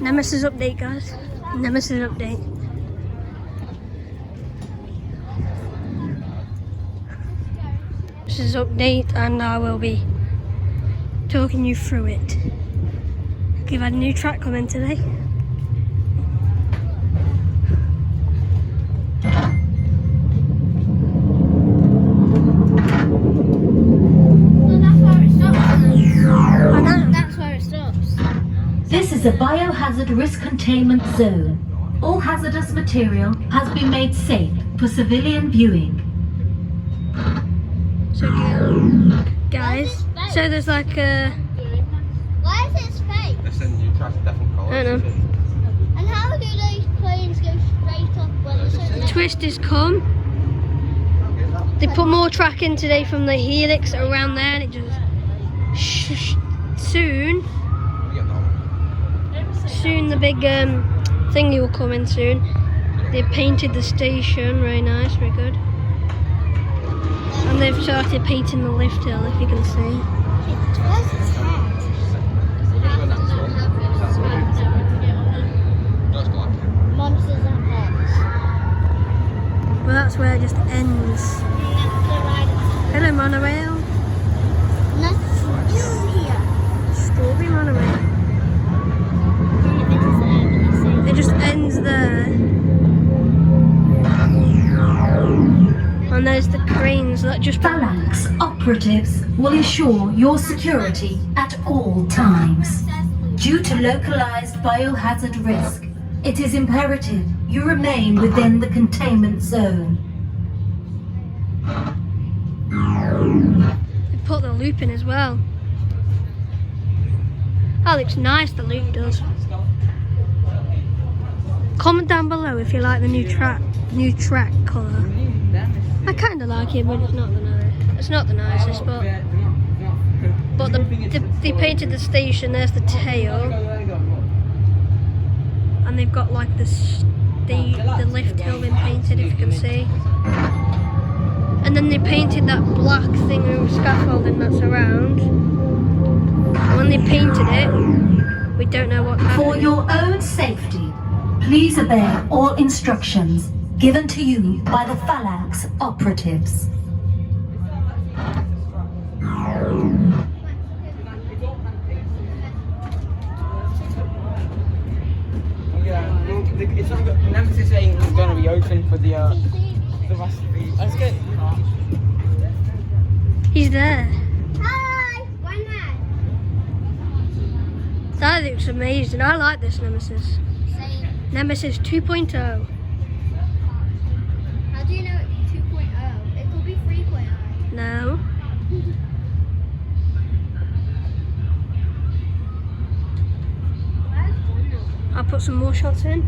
Nemesis update, guys. Nemesis update. This is update, and I will be talking you through it. We've had a new track come in today. This is a biohazard risk containment zone. All hazardous material has been made safe for civilian viewing. So, guys, so there's like a... Why is it fake? It's a new track, definitely called. I don't know. And how do those planes go straight up when they're so low? Twist has come. They put more track in today from the helix around there, and it just... Soon the big thingy will come in soon. They painted the station, very nice, very good. And they've started painting the lift hill, if you can see. Where's its head? Monsters and pets. Well, that's where it just ends. Hello, monorail. Nothing here. Strawberry monorail. It just ends there. And there's the cranes that just... Phalanx operatives will ensure your security at all times. Due to localized biohazard risk, it is imperative you remain within the containment zone. They put the loop in as well. That looks nice, the loop does. Comment down below if you like the new track colour. I kind of like it, but it's not the nicest. But they painted the station. There's the tail, and they've got like the lift hill been painted, if you can see. And then they painted that black thing with scaffolding that's around. And when they painted it, we don't know what happened. For your own safety, please obey all instructions given to you by the Phalanx operatives. Nemesis ain't going to be open for the rest of the... Let's go. He's there. Hi! Why not? That looks amazing. I like this Nemesis. Same. Nemesis 2.0. How do you know it's 2.0? It could be 3.0. No. I'll put some more shots in.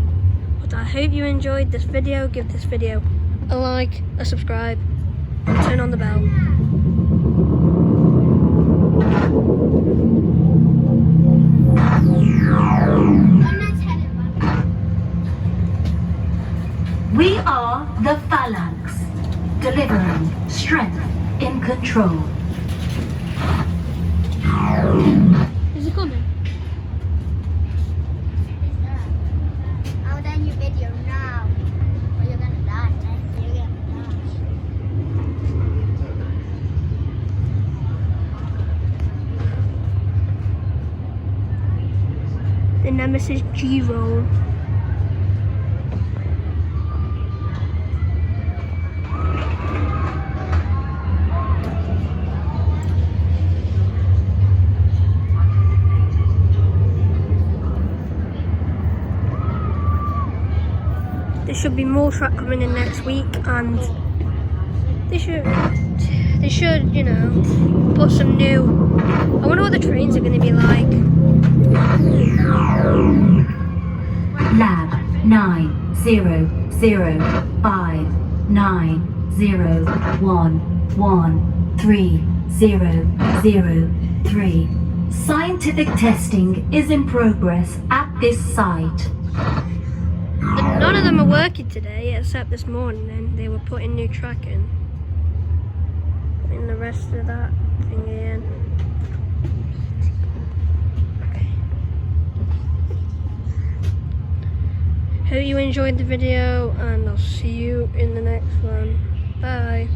But I hope you enjoyed this video. Give this video a like, a subscribe, and turn on the bell. We are the Phalanx, delivering strength in control. Is it coming? I'll end your video now. Or you're gonna die. You're gonna die. The Nemesis G-Roll. There should be more track coming in next week, and they should, you know, put some new... I wonder what the trains are going to be like. Lab 90090590113003. Scientific testing is in progress at this site. None of them are working today, except this morning, and they were putting new track in. And the rest of that thing in. Okay. Hope you enjoyed the video, and I'll see you in the next one. Bye.